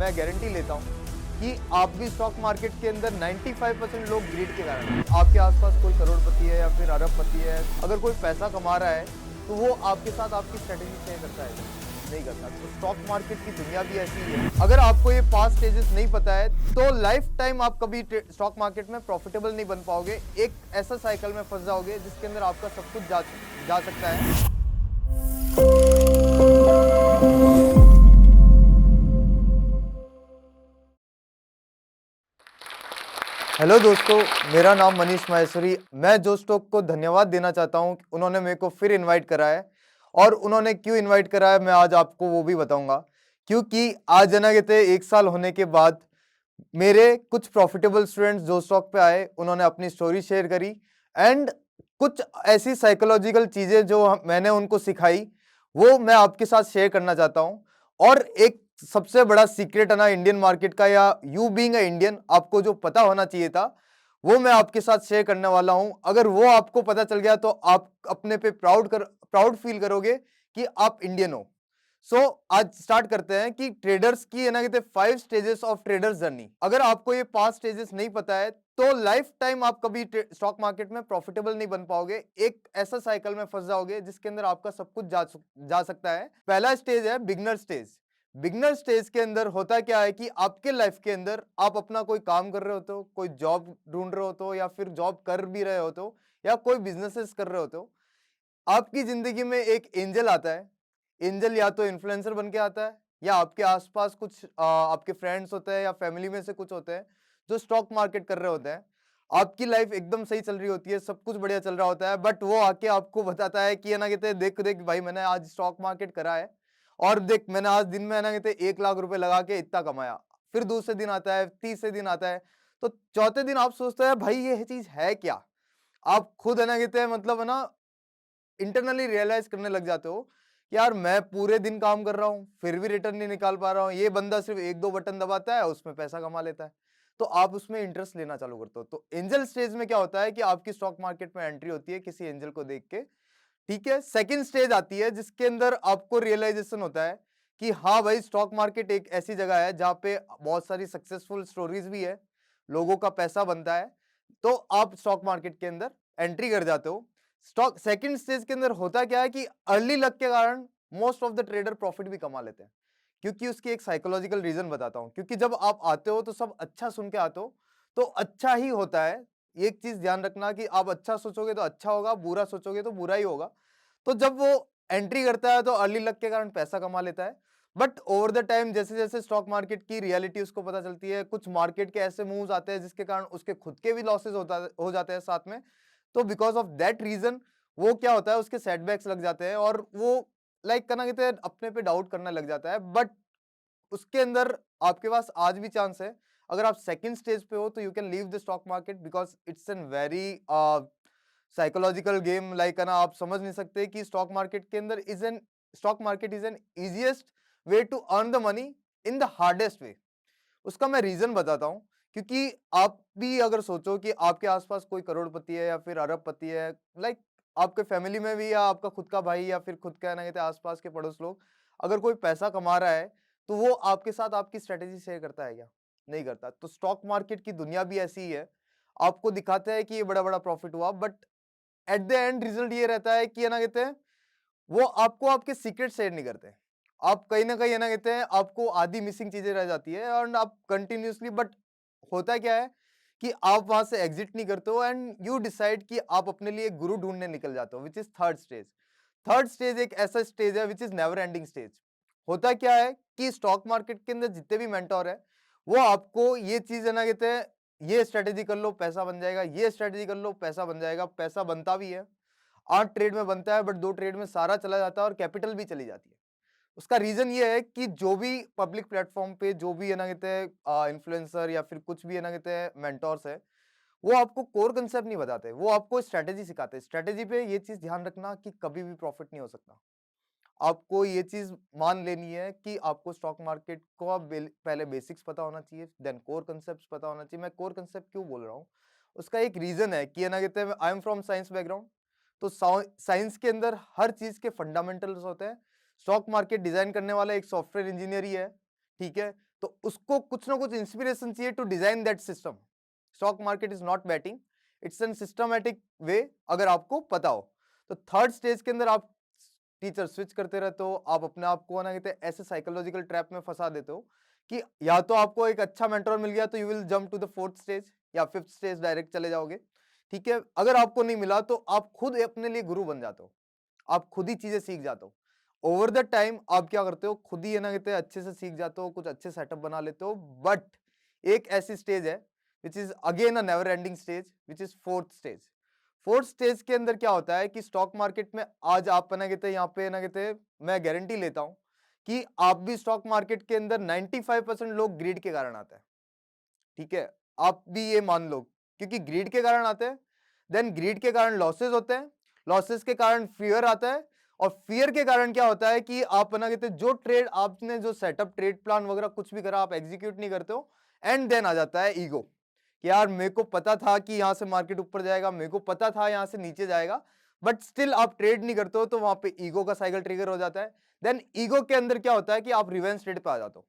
मैं गारंटी लेता हूँ कि आप भी स्टॉक मार्केट के अंदर 95% लोग ग्रीड के कारण हैं। आपके आसपास कोई करोड़पति है या फिर अरबपति है, अगर कोई पैसा कमा रहा है तो वो आपके साथ आपकी स्ट्रेटेजी शेयर करता है, नहीं करता। तो स्टॉक मार्केट की दुनिया भी ऐसी ही है। अगर आपको ये 5 स्टेजेस नहीं पता है तो लाइफ टाइम आप कभी स्टॉक मार्केट में प्रॉफिटेबल नहीं बन पाओगे। एक ऐसा साइकिल में फंस जाओगे जिसके अंदर आपका सब कुछ जा सकता है। हेलो दोस्तों, मेरा नाम मनीष माहेश्वरी। मैं जो स्टॉक को धन्यवाद देना चाहता हूं कि उन्होंने मेरे को फिर इनवाइट करा है, और उन्होंने क्यों इनवाइट करा है मैं आज आपको वो भी बताऊंगा। क्योंकि आज जना कहते 1 साल होने के बाद मेरे कुछ प्रॉफिटेबल स्टूडेंट्स जो स्टॉक पे आए, उन्होंने अपनी स्टोरी शेयर करी, एंड कुछ ऐसी साइकोलॉजिकल चीजें जो मैंने उनको सिखाई वो मैं आपके साथ शेयर करना चाहता हूं। और एक सबसे बड़ा सीक्रेट है ना इंडियन मार्केट का, या यू बीइंग अ इंडियन, आपको जो पता होना चाहिए था वो मैं आपके साथ शेयर करने वाला हूं। अगर वो आपको पता चल गया तो आप अपने पे प्राउड फील करोगे कि आप इंडियन हो। आज स्टार्ट करते हैं कि ट्रेडर्स की है ना कहते 5 स्टेजेस ऑफ ट्रेडर्स जर्नी। अगर आपको ये 5 स्टेजेस नहीं पता है तो लाइफ टाइम आप कभी स्टॉक मार्केट में प्रॉफिटेबल नहीं बन पाओगे। एक ऐसा साइकिल में फंस जाओगे जिसके अंदर आपका सब कुछ जा सकता है। पहला स्टेज है बिगनर स्टेज। बिगनर स्टेज के अंदर होता क्या है कि आपके लाइफ के अंदर आप अपना कोई काम कर रहे होते हो, कोई जॉब ढूंढ रहे होते हो, या फिर जॉब कर भी रहे होते हो, या कोई बिजनेसेस कर रहे होते हो। आपकी जिंदगी में एक एंजल आता है। एंजल या तो इन्फ्लुएंसर बन के आता है, या आपके आसपास कुछ आपके फ्रेंड्स होते हैं या फैमिली में से कुछ होते हैं जो स्टॉक मार्केट कर रहे होते हैं। आपकी लाइफ एकदम सही चल रही होती है, सब कुछ बढ़िया चल रहा होता है, बट वो आके आपको बताता है कि है ना कहते हैं देख देख भाई, मैंने आज स्टॉक मार्केट करा है, और देख मैंने आज दिन में है ना कहते 1 लाख रुपए लगा के इतना कमाया। फिर दूसरे दिन आता है, तीसरे दिन आता है, तो चौथे दिन आप सोचते हैं भाई ये चीज है क्या। आप खुद है ना कहते हैं मतलब है ना इंटरनली रियलाइज करने लग जाते हो कि यार मैं पूरे दिन काम कर रहा हूँ फिर भी रिटर्न नहीं निकाल पा रहा हूँ, ये बंदा सिर्फ 1-2 बटन दबाता है उसमें पैसा कमा लेता है। तो आप उसमें इंटरेस्ट लेना चालू करते हो। तो एंजल स्टेज में क्या होता है कि आपकी स्टॉक मार्केट में एंट्री होती है किसी एंजल को देख के। ठीक है, सेकंड स्टेज आती है जिसके अंदर आपको रियलाइजेशन होता है कि हाँ भाई, स्टॉक मार्केट एक ऐसी जगह है जहाँ पे बहुत सारी सक्सेसफुल स्टोरीज भी है, लोगों का पैसा बनता है। तो आप स्टॉक मार्केट के अंदर एंट्री कर जाते हो। स्टॉक सेकंड स्टेज के अंदर होता क्या है कि अर्ली लक के कारण most of the trader profit भी कमा लेते हैं। क्योंकि उसकी एक साइकोलॉजिकल रीजन बताता हूं। क्योंकि जब आप आते हो तो सब अच्छा सुन के आते हो, तो अच्छा ही होता है। एक चीज ध्यान रखना कि आप अच्छा सोचोगे तो अच्छा होगा, बुरा सोचोगे तो बुरा ही होगा। तो जब वो एंट्री करता है तो अर्ली लक के कारण पैसा कमा लेता है। बट ओवर द टाइम जैसे जैसे स्टॉक मार्केट की रियलिटी उसको पता चलती है, कुछ मार्केट के ऐसे मूव्स आते हैं जिसके कारण उसके खुद के भी लॉसेस हो जाते हैं साथ में। तो बिकॉज ऑफ दैट रीजन वो क्या होता है, उसके सेटबैक्स लग जाते हैं, और वो लाइक करना कहते हैं अपने पे डाउट करने लग जाता है। बट उसके अंदर आपके पास आज भी चांस है। अगर आप सेकंड स्टेज पे हो तो you can leave the stock market, because it's an very psychological game. Like है ना, आप समझ नहीं सकते कि stock market is an easiest way to earn the money in the hardest way. उसका मैं रीजन बताता हूँ। क्योंकि आप भी अगर सोचो कि आपके आसपास कोई करोड़पति है या फिर अरबपति है, लाइक आपके फैमिली में भी, या आपका खुद का भाई, या फिर खुद का ना कहते हैं आसपास के पड़ोस लोग, अगर कोई पैसा कमा रहा है तो वो आपके साथ आपकी स्ट्रेटेजी शेयर करता है क्या? नहीं करता। तो स्टॉक मार्केट की दुनिया भी ऐसी ही है। आपको दिखाते हैं कि ये बड़ा बड़ा प्रॉफिट हुआ, but at the end result ये रहता है कि है ना कहते हैं वो आपको आपके सीक्रेट शेयर नहीं करते। आप कहीं ना कहीं है ना कहते हैं आपको आधी मिसिंग चीजें रह जाती है, और आप कंटिन्यूसली, बट होता क्या है कि आप वहां से एग्जिट नहीं करते हो, एंड यू डिसाइड कि आप अपने लिए गुरु ढूंढने निकल जाते हो, which is third stage. Third stage एक ऐसा स्टेज है which is never ending stage. होता क्या है कि स्टॉक मार्केट के अंदर जितने भी मेंटोर है वो आपको ये चीज है ना कहते हैं ये स्ट्रेटेजी कर लो पैसा बन जाएगा, ये स्ट्रेटेजी कर लो पैसा बन जाएगा। पैसा बनता भी है, 8 ट्रेड में बनता है, बट 2 ट्रेड में सारा चला जाता है और कैपिटल भी चली जाती है। उसका रीजन ये है कि जो भी पब्लिक प्लेटफॉर्म पे जो भी है ना कहते हैं इन्फ्लुएंसर या फिर कुछ भी है ना कहते हैं मेंटोर्स है, वो आपको कोर कंसेप्ट नहीं बताते, वो आपको स्ट्रेटेजी सिखाते हैं। स्ट्रेटेजी पे ये चीज ध्यान रखना कि कभी भी प्रॉफिट नहीं हो सकता। आपको ये चीज मान लेनी है कि आपको स्टॉक मार्केट को पहले बेसिक्स पता होना चाहिए, देन कोर कंसेप्ट पता होना चाहिए। मैं कोर कंसेप्ट क्यों बोल रहा हूँ, उसका एक रीजन है कि है ना कहते हैं I am from science background. तो साइंस के अंदर हर चीज के फंडामेंटल्स होते हैं। स्टॉक मार्केट डिजाइन करने वाला एक सॉफ्टवेयर इंजीनियर ही है। ठीक है, तो उसको कुछ ना कुछ इंस्पिरेशन चाहिए to design that system. Stock market is not betting, it's an systematic way, अगर आपको पता हो। तो थर्ड स्टेज के अंदर आप टीचर स्विच करते रहते हो, आप अपने आप को ना कहते हैं ऐसे साइकोलॉजिकल ट्रैप में फंसा देते हो कि या तो आपको एक अच्छा मेंटर मिल गया तो you will jump to the fourth stage या फिफ्थ स्टेज डायरेक्ट चले जाओगे। ठीक है, अगर आपको नहीं मिला तो आप खुद अपने लिए गुरु बन जाते हो, आप खुद ही चीजें सीख जाते हो। ओवर द टाइम आप क्या करते हो, खुद ही है ना कहते हैं अच्छे से सीख जाते हो, कुछ अच्छे सेटअप बना लेते हो। बट एक ऐसी स्टेज है which is again a never ending stage, which is fourth stage. Fourth stage के अंदर क्या होता है कि स्टॉक मार्केट में आज आप ना कहते हैं यहाँ पे ना कहते हैं, मैं गारंटी लेता हूं कि आप भी स्टॉक मार्केट के अंदर 95% लोग ग्रीड के कारण आते हैं। ठीक है, आप भी ये मान लो, क्योंकि ग्रीड के कारण आते हैं, देन ग्रीड के कारण लॉसेस होते हैं, लॉसेस के कारण फियर आता है, और फियर के कारण क्या होता है कि आप ना कहते जो ट्रेड आपने जो सेटअप ट्रेड प्लान वगैरह कुछ भी करा आप एग्जीक्यूट नहीं करते हो। एंड देन आ जाता है ईगो कि यार मेरे को पता था कि यहां से मार्केट ऊपर जाएगा, मेरे को पता था यहां से नीचे जाएगा, बट स्टिल आप ट्रेड नहीं करते हो, तो वहां पे ईगो का साइकिल ट्रिगर हो जाता है। देन ईगो के अंदर क्या होता है कि आप रिवेंज ट्रेड पे आ जाते हो,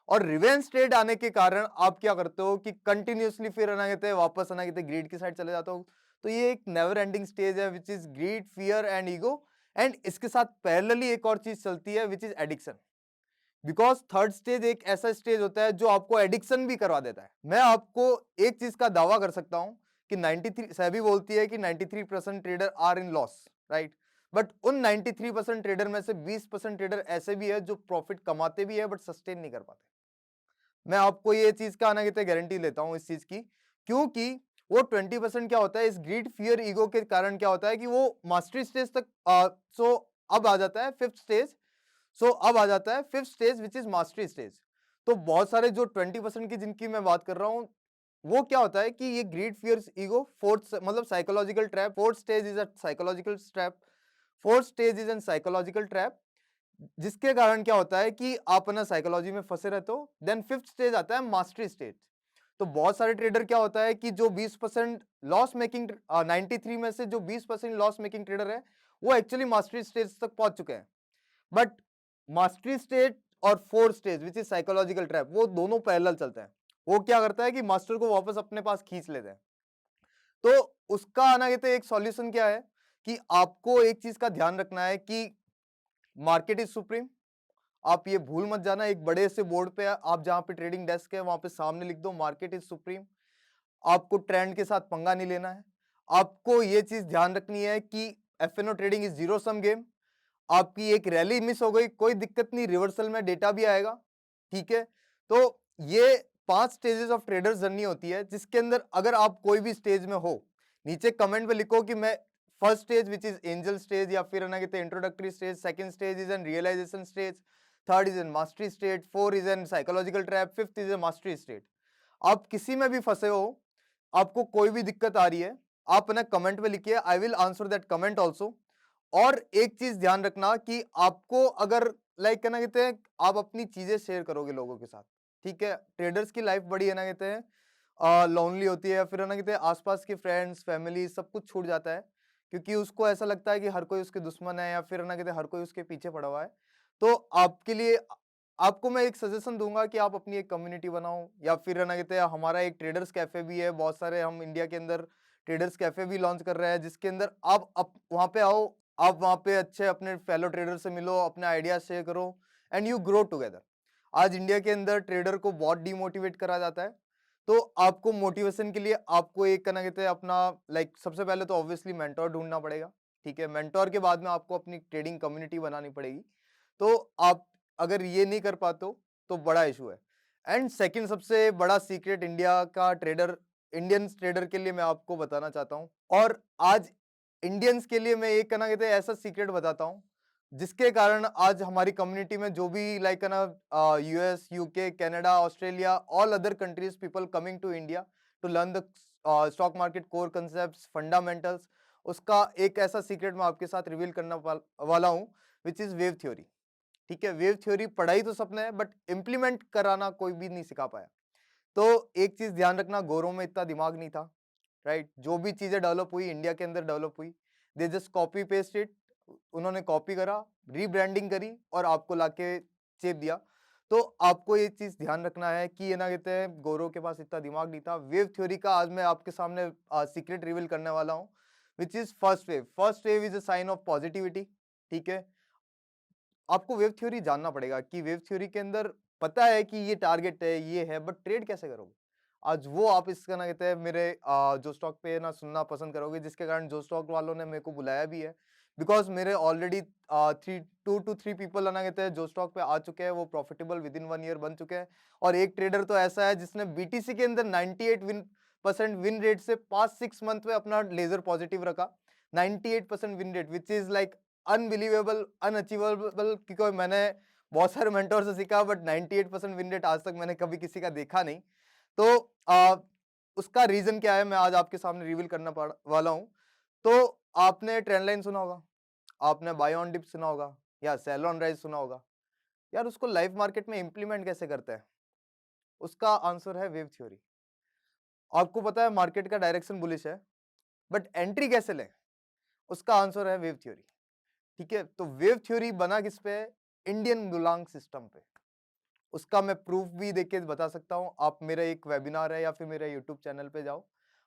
और रिवेंज ट्रेड आने के कारण आप क्या करते हो कि कंटिन्यूअसली फिर ना कहते हैं वापस ना कहते ग्रीड की साइड चले जाते हो। तो ये एक नेवर एंडिंग स्टेज है which is greed, fear and ego. And इसके साथ पैरेलली एक और चीज चलती है which is addiction, because third stage एक ऐसा स्टेज होता है जो आपको एडिक्शन भी करवा देता है। मैं आपको एक चीज का दावा कर सकता हूं कि 93 सेबी बोलती है कि 93% trader are in loss, right. But उन 93% ट्रेडर में से 20% ट्रेडर ऐसे भी है जो प्रॉफिट कमाते भी है बट सस्टेन नहीं कर पाते। मैं आपको ये चीज का ना कहते गारंटी लेता हूं इस चीज की, क्योंकि वो 20% क्या होता है इस ग्रीड, फियर, ईगो के कारण क्या होता है कि वो मास्टरी स्टेज तक सो अब आ जाता है फिफ्थ स्टेज। अब आ जाता है fifth stage which is mastery stage. तो बहुत सारे जो 20% की जिनकी मैं बात कर रहा हूँ, वो क्या होता है कि ये ग्रीड, फियर, ईगो फोर्थ मतलब psychological trap, fourth stage is a psychological trap, fourth stage is an psychological trap, जिसके कारण क्या होता है कि आप ना साइकोलॉजी में फंसे रहते हो। देन फिफ्थ स्टेज आता है मास्टरी स्टेज। तो बहुत सारे ट्रेडर क्या होता है कि जो 20% लॉस मेकिंग 93 में से जो 20% लॉस मेकिंग ट्रेडर है वो एक्चुअली मास्टरी स्टेज तक पहुंच चुके हैं। बट मास्टरी स्टेज और fourth stage which is psychological trap, वो दोनों पैरेलल चलते हैं। वो क्या करता है कि मास्टर को वापस अपने पास खींच लेते हैं। तो उसका आना कहते हैं एक सॉल्यूशन क्या है कि आपको एक चीज का ध्यान रखना है कि मार्केट इज सुप्रीम। आप ये भूल मत जाना, एक बड़े से बोर्ड पे आप जहां पे ट्रेडिंग डेस्क है वहां पे सामने लिख दो मार्केट इज सुप्रीम। आपको ट्रेंड के साथ पंगा नहीं लेना है। आपको ये चीज ध्यान रखनी है कि FNO trading is zero sum game. आपकी एक रैली मिस हो गई कोई दिक्कत नहीं, रिवर्सल में डेटा भी आएगा। ठीक है, तो ये 5 स्टेजेस ऑफ ट्रेडर्स जर्नी होती है, जिसके अंदर अगर आप कोई भी स्टेज में हो, नीचे कमेंट में लिखो कि मैं first stage which is angel stage, या फिर ना कहते introductory stage, second stage is an realization stage, third is an mastery stage, four is an psychological trap, fifth is a mastery stage. आप किसी में भी फंसे हो, आपको कोई भी दिक्कत आ रही है, आप ना कमेंट में लिखिए, I will answer that comment also. और एक चीज ध्यान रखना कि आपको अगर लाइक कहना कहते हैं आप अपनी चीजें शेयर करोगे लोगों के साथ, ठीक है, ट्रेडर्स की लाइफ बड़ी है ना कहते हैं लोनली होती है, फिर है ना कहते हैं आसपास के फ्रेंड्स, फैमिली सब कुछ छूट जाता है, क्योंकि उसको ऐसा लगता है कि हर कोई उसके दुश्मन है, या फिर है ना कहते हैं हर कोई उसके पीछे पड़ा हुआ है। तो आपके लिए आपको मैं एक सजेशन दूंगा कि आप अपनी एक कम्युनिटी बनाओ, या फिर है ना कहते हैं हमारा एक ट्रेडर्स कैफे भी है, बहुत सारे हम इंडिया के अंदर ट्रेडर्स कैफे भी लॉन्च कर रहे हैं, जिसके अंदर आप वहां पे आओ, आप वहां पे अच्छे अपने फेलो ट्रेडर से मिलो, अपने आइडिया शेयर करो, एंड यू ग्रो टुगेदर। आज इंडिया के अंदर ट्रेडर को बहुत डिमोटिवेट करा जाता है, तो आपको मोटिवेशन के लिए आपको एक कहना कहते हैं अपना लाइक सबसे पहले तो ऑब्वियसली मेंटोर ढूंढना पड़ेगा। ठीक है, मेंटोर के बाद में आपको अपनी ट्रेडिंग कम्युनिटी बनानी पड़ेगी। तो आप अगर ये नहीं कर पाते हो तो बड़ा इशू है। एंड सेकंड सबसे बड़ा सीक्रेट इंडिया का ट्रेडर, इंडियन ट्रेडर के लिए मैं आपको बताना चाहता हूँ, और आज इंडियंस के लिए मैं एक कहना कहते हैं ऐसा सीक्रेट बताता हूँ जिसके कारण आज हमारी कम्युनिटी में जो भी लाइक ना US, UK, Canada, Australia, all other countries people coming to India to learn the stock market core concepts, fundamentals, उसका एक ऐसा सीक्रेट मैं आपके साथ रिवील करना वाला हूँ विच इज वेव थ्योरी। ठीक है, वेव थ्योरी पढ़ाई तो सबने है बट इम्प्लीमेंट कराना कोई भी नहीं सिखा पाया। तो एक चीज ध्यान रखना, गोरों में इतना दिमाग नहीं था, राइट। जो भी चीजें डेवलप हुई इंडिया के अंदर डेवलप हुई, they just copy paste it, उन्होंने कॉपी करा, रीब्रांडिंग करी और आपको लाके चेप दिया। तो आपको ये चीज ध्यान रखना है कि ये ना कहते हैं गौरव के पास इतना दिमाग नहीं था। वेव थ्योरी का आज मैं आपके सामने सीक्रेट रिवील करने वाला हूँ, which is first wave. First wave is a sign of positivity. ठीक है, आपको वेव थ्योरी जानना पड़ेगा कि वेव थ्योरी के अंदर पता है कि ये टारगेट है, ये है, बट ट्रेड कैसे करोगे। आज वो आप इसका ना कहते हैं मेरे जो स्टॉक पे ना सुनना पसंद करोगे, जिसके कारण जो स्टॉक वालों ने मेरे को बुलाया भी है। बिकॉज मेरे ऑलरेडी 2 to 3 पीपल ना कहते हैं जो स्टॉक पे आ चुके हैं, वो प्रॉफिटेबल विद इन 1 ईयर बन चुके हैं। और एक ट्रेडर तो ऐसा है जिसने बीटीसी के अंदर 98% विन रेट से 5-6 मंथ में अपना लेजर पॉजिटिव रखा। 98% win rate, which is like unbelievable, unachievable, क्योंकि मैंने बहुत सारे मेंटोर से सीखा, बट 98% विन रेट आज तक मैंने कभी किसी का देखा नहीं। तो उसका रीजन क्या है मैं आज आपके सामने रिवील करना वाला हूं। तो आपने ट्रेंड लाइन सुना होगा, आपने बाय ऑन डिप सुना होगा, या सेल ऑन राइज सुना होगा। यार उसको लाइव मार्केट में इंप्लीमेंट कैसे करते हैं? उसका आंसर है वेव थ्योरी। आपको पता है मार्केट का डायरेक्शन बुलिश है, बट एंट्री कैसे लें? उसका आंसर है वेव थ्योरी। ठीक है, तो वेव थ्योरी बना किस पे? इंडियन बुलांग सिस्टम पे। उसका मैं प्रूफ भी देके बता सकता हूं। आप मेरा एक वेबिनार है या फिर मेरे यूट्यूब चैनल पे जाओ,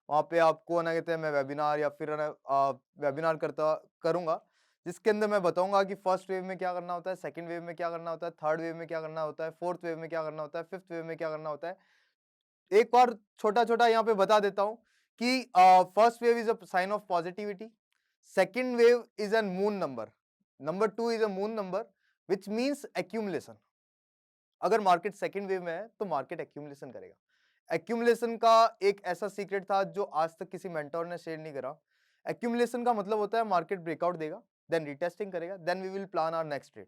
वहां पे आपको ना कहते हैं मैं वेबिनार या फिर वेबिनार करूंगा, जिसके अंदर मैं बताऊंगा कि फर्स्ट वेव में क्या करना होता है, सेकंड वेव में क्या करना होता है, थर्ड वेव में क्या करना होता है, फोर्थ वेव में क्या करना होता है, फिफ्थ वेव में क्या करना होता है। एक और छोटा छोटा यहाँ पे बता देता हूँ कि first wave is a sign of positivity, second wave is an moon number, number 2 is a moon number, which means accumulation. अगर मार्केट सेकंड वेव में है तो मार्केट एक्यूमुलेशन करेगा। एक्यूमुलेशन का एक ऐसा सीक्रेट था जो आज तक किसी मेंटोर ने शेयर नहीं करा। एक्यूमुलेशन का मतलब होता है मार्केट ब्रेकआउट देगा, देन रिटेस्टिंग करेगा, then we will plan our next trade.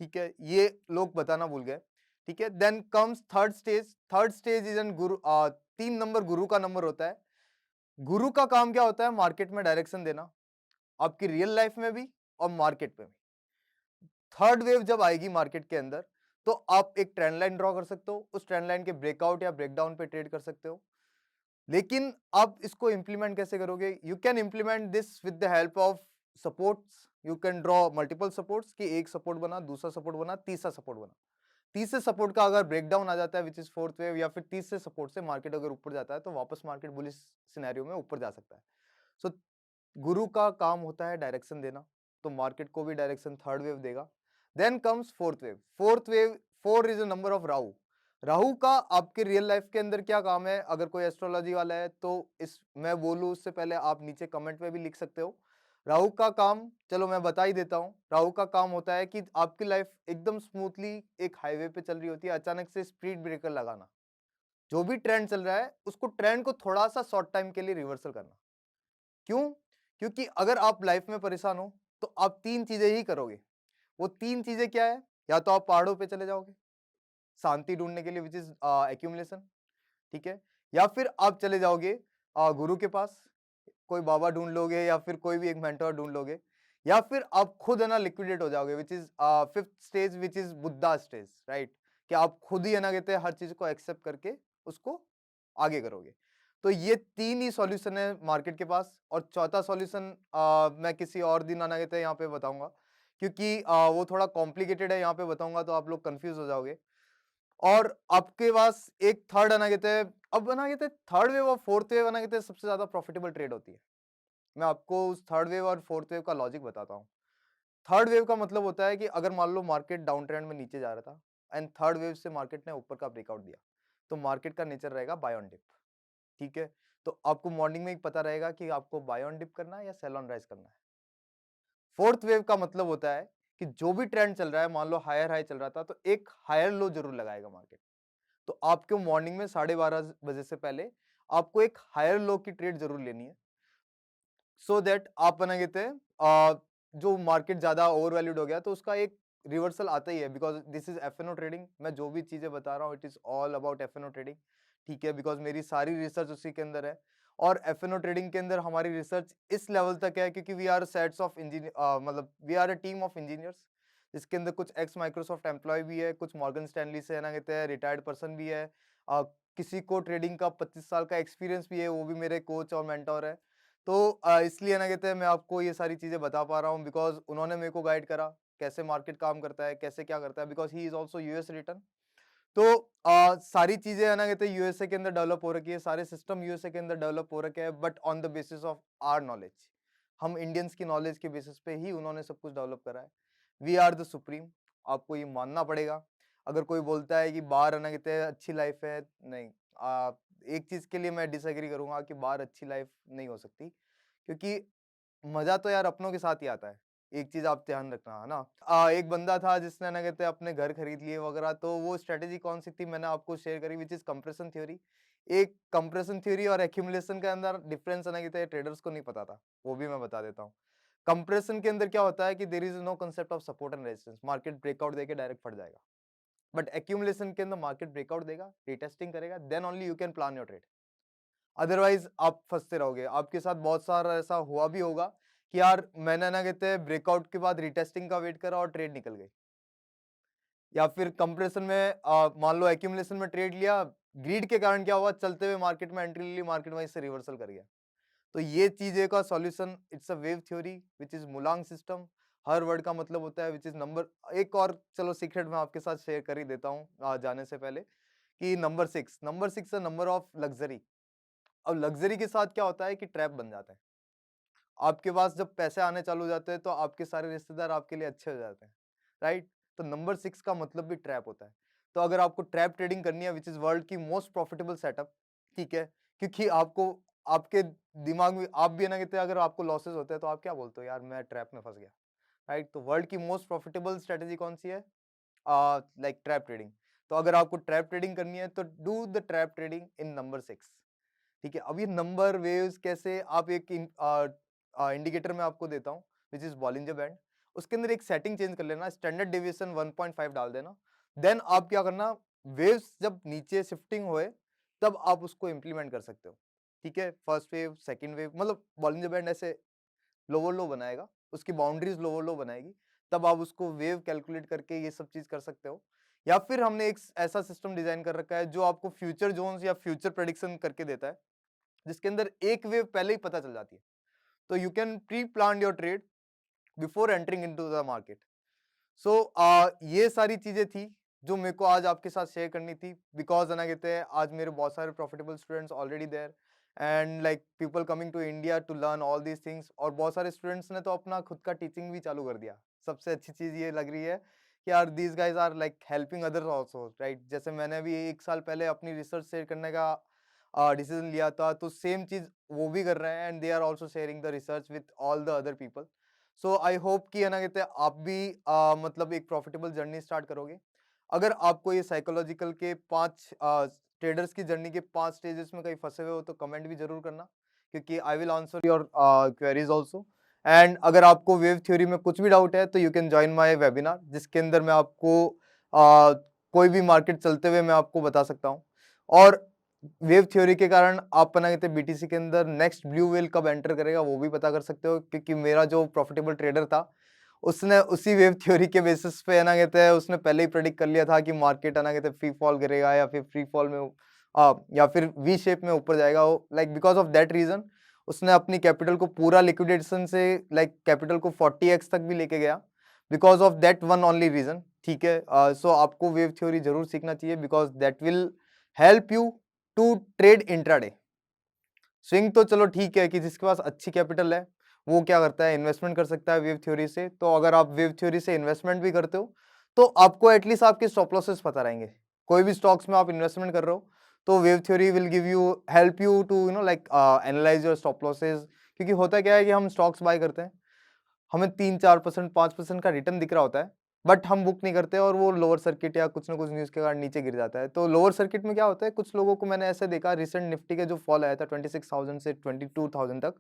ठीक है, ये लोग बताना भूल गए। ठीक है, then comes third stage. Third stage is an guru. 3 number गुरु का नंबर होता है। गुरु का काम क्या होता है? मार्केट में डायरेक्शन देना, आपकी रियल लाइफ में भी और मार्केट में भी। थर्ड वेव जब आएगी मार्केट के अंदर, तो आप एक ट्रेंड लाइन ड्रॉ कर सकते हो, उस ट्रेंड लाइन के ब्रेकआउट या ब्रेकडाउन पे ट्रेड कर सकते हो। लेकिन आप इसको इंप्लीमेंट कैसे करोगे? You can implement this with the help of supports. You can draw multiple supports, कि एक सपोर्ट बना, दूसरा सपोर्ट बना, तीसरा सपोर्ट बना। तीसरे सपोर्ट का अगर ब्रेकडाउन आ जाता है, विच इज फोर्थ वेव, या फिर तीसरे सपोर्ट से मार्केट अगर ऊपर जाता है, तो वापस मार्केट बुलिश सिनेरियो में ऊपर जा सकता है। सो गुरु का काम होता है डायरेक्शन देना, तो मार्केट को भी डायरेक्शन थर्ड वेव देगा। Then comes fourth wave. Fourth wave, 4 is a number of Rahu. Rahu का आपके रियल लाइफ के अंदर क्या काम है? अगर कोई एस्ट्रोलॉजी वाला है तो इस मैं बोलूं उससे पहले आप नीचे कमेंट में भी लिख सकते हो। राहु का काम चलो मैं बता ही देता हूं। राहु का काम होता है कि आपकी लाइफ एकदम स्मूथली एक हाईवे पे चल रही होती है, अचानक से स्पीड ब्रेकर लगाना, जो भी ट्रेंड चल रहा है उसको ट्रेंड को थोड़ा सा शॉर्ट टाइम के लिए रिवर्सल करना। क्यों? क्योंकि अगर आप लाइफ में परेशान हो तो आप 3 चीजें ही करोगे। वो 3 चीजें क्या है? या तो आप पहाड़ों पे चले जाओगे शांति ढूंढने के लिए, विच इज एक्यूमुलेशन। ठीक है, या फिर आप चले जाओगे गुरु के पास, कोई बाबा ढूंढ लोगे या फिर कोई भी एक मेंटोर ढूंढ लोगे, या फिर आप खुद है ना लिक्विडेट हो जाओगे, which is fifth stage, which is Buddha stage, right? कि आप खुद ही है ना कहते हैं हर चीज को एक्सेप्ट करके उसको आगे करोगे। तो ये 3 ही सॉल्यूशन है मार्केट के पास, और चौथा सॉल्यूशन मैं किसी और दिन आना कहते हैं यहाँ पे बताऊंगा, क्योंकि वो थोड़ा कॉम्प्लिकेटेड है, यहाँ पे बताऊंगा तो आप लोग कंफ्यूज हो जाओगे। और आपके पास एक थर्ड आना कहते हैं, अब आना कहते हैं थर्ड वेव और फोर्थ वेव आना कहते हैं सबसे ज्यादा प्रॉफिटेबल ट्रेड होती है। मैं आपको उस थर्ड वेव और फोर्थ वेव का लॉजिक बताता हूँ। थर्ड वेव का मतलब होता है कि अगर मान लो मार्केट डाउन ट्रेंड में नीचे जा रहा था, एंड थर्ड वेव से मार्केट ने ऊपर का ब्रेकआउट दिया, तो मार्केट का नेचर रहेगा बाय ऑन डिप। ठीक है, तो आपको मॉर्निंग में ही पता रहेगा कि आपको बाय ऑन डिप करना है या सेल ऑन राइज करना है। फोर्थ वेव का मतलब होता है कि जो भी ट्रेंड चल रहा है, मान लो हायर हाई चल रहा था, तो एक हायर लो जरूर लगाएगा मार्केट। तो आपको मॉर्निंग में 12:30 बजे से पहले आपको एक हायर लो की ट्रेड जरूर लेनी है, सो दैट आप बना कहते हैं जो मार्केट ज्यादा ओवर वैल्यूड हो गया तो उसका एक रिवर्सल आता ही है, because this is FNO trading. मैं जो भी चीजें बता रहा हूँ it is all about FNO trading. ठीक है, बिकॉज मेरी सारी रिसर्च उसी के अंदर है, और एफएनओ ट्रेडिंग के अंदर हमारी रिसर्च इस लेवल तक है क्योंकि we are sets of engineer, मतलब we are a team of engineers, जिसके अंदर कुछ एक्स माइक्रोसॉफ्ट एम्प्लॉय भी है, कुछ मॉर्गन स्टैनली से है ना कहते हैं रिटायर्ड पर्सन भी है, किसी को ट्रेडिंग का 25 साल का एक्सपीरियंस भी है, वो भी मेरे कोच और मेंटोर है। तो इसलिए ना कहते हैं मैं आपको ये सारी चीजें बता पा रहा हूँ, बिकॉज उन्होंने मेरे को गाइड करा कैसे मार्केट काम करता है, कैसे क्या करता है, because he is also US return. तो सारी चीजें है ना कहते हैं यूएसए के अंदर डेवलप हो रखी है, सारे सिस्टम यूएसए के अंदर डेवलप हो रखे हैं, but on the basis of our knowledge. हम इंडियंस की नॉलेज के बेसिस पे ही उन्होंने सब कुछ डेवलप करा है। वी आर द सुप्रीम, आपको ये मानना पड़ेगा। अगर कोई बोलता है कि बाहर है ना कहते हैं अच्छी लाइफ है, नहीं। एक चीज के लिए मैं डिसएग्री करूंगा कि बाहर अच्छी लाइफ नहीं हो सकती, क्योंकि मजा तो यार अपनों के साथ ही आता है। एक चीज आप ध्यान रखना है ना। एक बंदा था जिसने ना कहते हैं अपने घर खरीद लिए वगैरह, तो वो स्ट्रेटेजी कौन सी थी मैंने आपको शेयर करी, विच इज कंप्रेशन थ्योरी। एक कंप्रेशन थ्योरी और एक्यूमुलेशन के अंदर डिफरेंस है ना कहते हैं ट्रेडर्स को नहीं पता था, वो भी मैं बता देता हूँ। कंप्रेशन के अंदर क्या होता है कि there is no concept of support and resistance, market breakout देके डायरेक्ट फट जाएगा। बट एक्यूमुलेशन के अंदर मार्केट ब्रेकआउट देगा, रीटेस्टिंग करेगा, then only you can plan your trade. Otherwise आप फंसते रहोगे। आपके साथ बहुत सारा ऐसा हुआ भी होगा कि यार मैंने ना कहते हैं ब्रेकआउट के बाद रिटेस्टिंग का वेट करा और ट्रेड निकल गई। या फिर कंप्रेशन में मान लो एक्यूमुलेशन में ट्रेड लिया, ग्रीड के कारण क्या हुआ, चलते हुए मार्केट में एंट्री ले ली, मार्केट वहीं से रिवर्सल कर गया। तो ये चीजें का solution, it's a wave theory which is मुलांग सिस्टम। हर वर्ड का मतलब होता है विच इज नंबर। एक और चलो सीक्रेट मैं आपके साथ शेयर कर ही देता हूँ जाने से पहले, कि नंबर 6 नंबर ऑफ लग्जरी। अब लग्जरी के साथ क्या होता है कि ट्रैप बन जाता है। आपके पास जब पैसे आने चालू हो जाते हैं तो आपके सारे रिश्तेदार आपके लिए अच्छे हो जाते हैं, राइट। तो नंबर 6 का मतलब भी ट्रैप होता है। तो अगर आपको ट्रैप ट्रेडिंग करनी है विच इज वर्ल्ड की मोस्ट प्रॉफिटेबल सेटअप, ठीक है, क्योंकि आपको आपके दिमाग में आप भी है ना कहते हैं अगर आपको लॉसेस होते हैं तो आप क्या बोलते हो, यार मैं ट्रैप में फंस गया, राइट। तो वर्ल्ड की मोस्ट प्रॉफिटेबल स्ट्रेटेजी कौन सी है, लाइक ट्रैप ट्रेडिंग। तो अगर आपको ट्रैप ट्रेडिंग करनी है तो do the trap trading in number 6, ठीक है। अब ये नंबर वेव्स कैसे, आप एक इंडिकेटर में आपको देता हूँ विच इज बॉलिंजर बैंड। उसके अंदर एक सेटिंग चेंज कर लेना, स्टैंडर्ड डेविएशन 1.5 डाल देना। देन आप क्या करना, वेव्स जब नीचे शिफ्टिंग होए तब आप उसको इंप्लीमेंट कर सकते हो, ठीक है। फर्स्ट वेव, सेकंड वेव, मतलब बॉलिंजर बैंड ऐसे लोअर लो बनाएगा, उसकी बाउंड्रीज लोअर लो बनाएगी, तब आप उसको वेव कैलकुलेट करके ये सब चीज कर सकते हो। या फिर हमने एक ऐसा सिस्टम डिजाइन कर रखा है जो आपको फ्यूचर जोन्स या फ्यूचर प्रेडिक्शन करके देता है, जिसके अंदर एक वेव पहले ही पता चल जाती है। तो you can pre plan your trade before entering into the market. So ये सारी चीजें थी जो मेरे को आज आपके साथ शेयर करनी थी, बिकॉज है ना कहते हैं आज मेरे बहुत सारे profitable students already there, and like people coming to India to learn all these things. और बहुत सारे स्टूडेंट्स ने तो अपना खुद का टीचिंग भी चालू कर दिया। सबसे अच्छी चीज ये लग रही है कि यार these guys are like helping others also, right. जैसे मैंने भी 1 साल पहले अपनी रिसर्च शेयर करने का डिसीजन लिया था, तो सेम चीज वो भी कर रहे हैं, and they are also sharing the research with all the other people. So I hope कि है ना कहते हैं आप भी मतलब एक प्रॉफिटेबल जर्नी स्टार्ट करोगे। अगर आपको ये साइकोलॉजिकल के 5 ट्रेडर्स की जर्नी के 5 स्टेजेस में कहीं फंसे हुए हो तो कमेंट भी जरूर करना, क्योंकि I will answer your queries also. And अगर आपको वेव थ्योरी में कुछ भी डाउट है तो you can join my webinar, जिसके अंदर मैं आपको कोई भी मार्केट चलते हुए मैं आपको बता सकता हूँ। और वेव थ्योरी के कारण आप अपना कहते हैं बीटीसी के अंदर नेक्स्ट ब्लू व्हेल कब एंटर करेगा वो भी पता कर सकते हो, क्योंकि मेरा जो प्रॉफिटेबल ट्रेडर था उसने उसी वेव थ्योरी के बेसिस पे है ना कहते हैं उसने पहले ही प्रेडिक्ट कर लिया था कि मार्केट है ना कहते हैं फ्री फॉल करेगा या फिर फ्री फॉल में या फिर वी शेप में ऊपर जाएगा। Like because of that reason उसने अपनी कैपिटल को पूरा लिक्विडेशन से लाइक कैपिटल को 40x तक भी लेके गया, because of that one only reason, ठीक है। सो आपको वेव थ्योरी जरूर सीखना चाहिए, because that will help you to trade intraday. Swing तो चलो ठीक है कि जिसके पास अच्छी कैपिटल है वो क्या करता है, इन्वेस्टमेंट कर सकता है वेव थ्योरी से। तो अगर आप वेव थ्योरी से इन्वेस्टमेंट भी करते हो तो आपको एटलीस्ट आपके स्टॉप लॉसेस पता रहेंगे। कोई भी स्टॉक्स में आप इन्वेस्टमेंट कर रहे हो तो wave theory will give you help you to like analyse your stop losses. क्योंकि होता क्या है कि हम स्टॉक्स बाय करते हैं, हमें 3-4% 5% का रिटर्न दिख रहा होता है, बट हम बुक नहीं करते और वो लोअर सर्किट या कुछ ना कुछ न्यूज के कारण नीचे गिर जाता है। तो लोअर सर्किट में क्या होता है, कुछ लोगों को मैंने ऐसे देखा, रिसेंट निफ्टी के जो फॉल आया था 26,000 से 22,000 तक,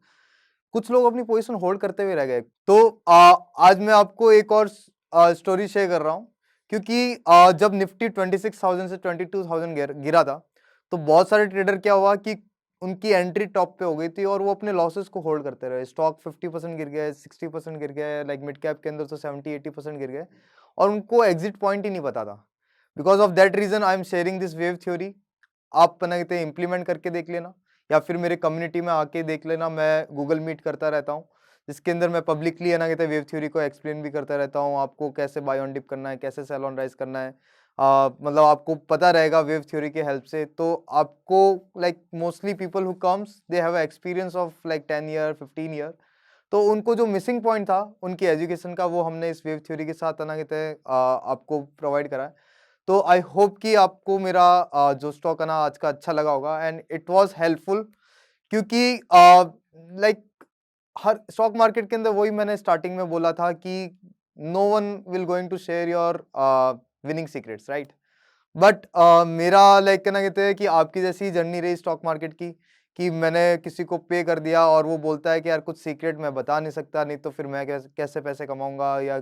कुछ लोग अपनी पोजीशन होल्ड करते हुए रह गए। तो आज मैं आपको एक और स्टोरी शेयर कर रहा हूँ, क्योंकि जब निफ्टी 26,000 से 22,000 गिरा था तो बहुत सारे ट्रेडर क्या हुआ कि उनकी एंट्री टॉप पे हो गई थी और वो अपने लॉसेस को होल्ड करते रहे। स्टॉक 50% गिर गए, 60% गिर गए, लाइक मिड कैप के अंदर तो 70-80% गिर गए और उनको एग्जिट पॉइंट ही नहीं पता था। Because of that reason I am sharing this wave theory. आप अपना कहते हैं इम्प्लीमेंट करके देख लेना, या फिर मेरे कम्युनिटी में आके देख लेना। मैं गूगल मीट करता रहता हूँ, जिसके अंदर मैं पब्लिकली है ना कहते हैं वेव थ्योरी को एक्सप्लेन भी करता रहता हूँ, आपको कैसे बाय ऑन डिप करना है, कैसे सेल ऑन राइज करना है, मतलब आपको पता रहेगा वेव थ्योरी के हेल्प से, तो आपको like mostly people who comes they have experience of like 10 year 15 year, तो उनको जो मिसिंग पॉइंट था उनकी एजुकेशन का, वो हमने इस वेव थ्योरी के साथ ना कहते हैं आपको प्रोवाइड करा है। तो आई होप कि आपको मेरा जो स्टॉक है ना आज का अच्छा लगा होगा एंड इट वाज हेल्पफुल, क्योंकि लाइक हर स्टॉक मार्केट के अंदर वही मैंने स्टार्टिंग में बोला था कि no one will going to share your winning secrets, right. But मेरा लाइक कहना कहते हैं कि आपकी जैसी जर्नी रही स्टॉक मार्केट की, कि मैंने किसी को पे कर दिया और वो बोलता है कि यार कुछ सीक्रेट मैं बता नहीं सकता, नहीं तो फिर मैं कैसे कैसे पैसे कमाऊंगा, या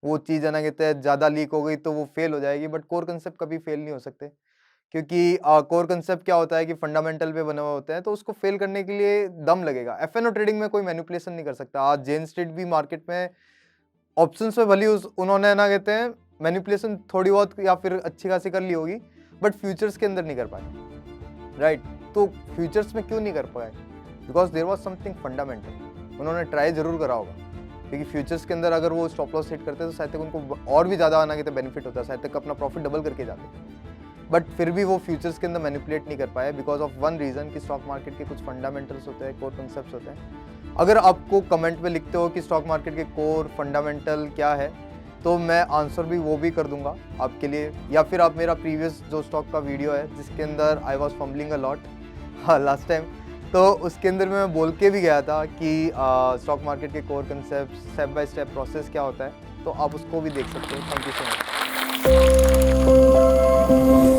वो चीज़ है ना कहते हैं ज़्यादा लीक हो गई तो वो फेल हो जाएगी। बट कोर कंसेप्ट कभी फेल नहीं हो सकते, क्योंकि कोर कंसेप्ट क्या होता है कि फंडामेंटल पे बने हुए होते हैं, तो उसको फेल करने के लिए दम लगेगा। एफएनओ ट्रेडिंग में कोई मैनिपुलेशन नहीं कर सकता। आज जेन स्ट्रीट भी मार्केट में ऑप्शंस पे भली उन्होंने ना कहते हैं मैनिपुलेशन थोड़ी बहुत या फिर अच्छी खासी कर ली होगी, बट फ्यूचर्स के अंदर नहीं कर पाए, राइट। तो फ्यूचर्स में क्यों नहीं कर पाए? Because there was something fundamental. उन्होंने ट्राई जरूर करा होगा, क्योंकि फ्यूचर्स के अंदर अगर वो स्टॉप लॉस हिट करते तो शायद तक उनको और भी ज़्यादा आना कहते बेनिफिट होता, शायद तक अपना प्रॉफिट डबल करके जाते। बट फिर भी वो फ्यूचर्स के अंदर मैनिपुलेट नहीं कर पाए बिकॉज ऑफ वन रीज़न कि स्टॉक मार्केट के कुछ फंडामेंटल्स होते हैं, कोर कंसेप्ट होते हैं। अगर आपको कमेंट में लिखते हो कि स्टॉक मार्केट के कोर फंडामेंटल क्या है, तो मैं आंसर भी वो भी कर दूंगा आपके लिए, या फिर आप मेरा प्रीवियस जो स्टॉक का वीडियो है जिसके अंदर I was fumbling a lot last time, तो उसके अंदर मैं बोल के भी गया था कि स्टॉक मार्केट के core concept step by step process क्या होता है, तो आप उसको भी देख सकते हो। Thank you so much.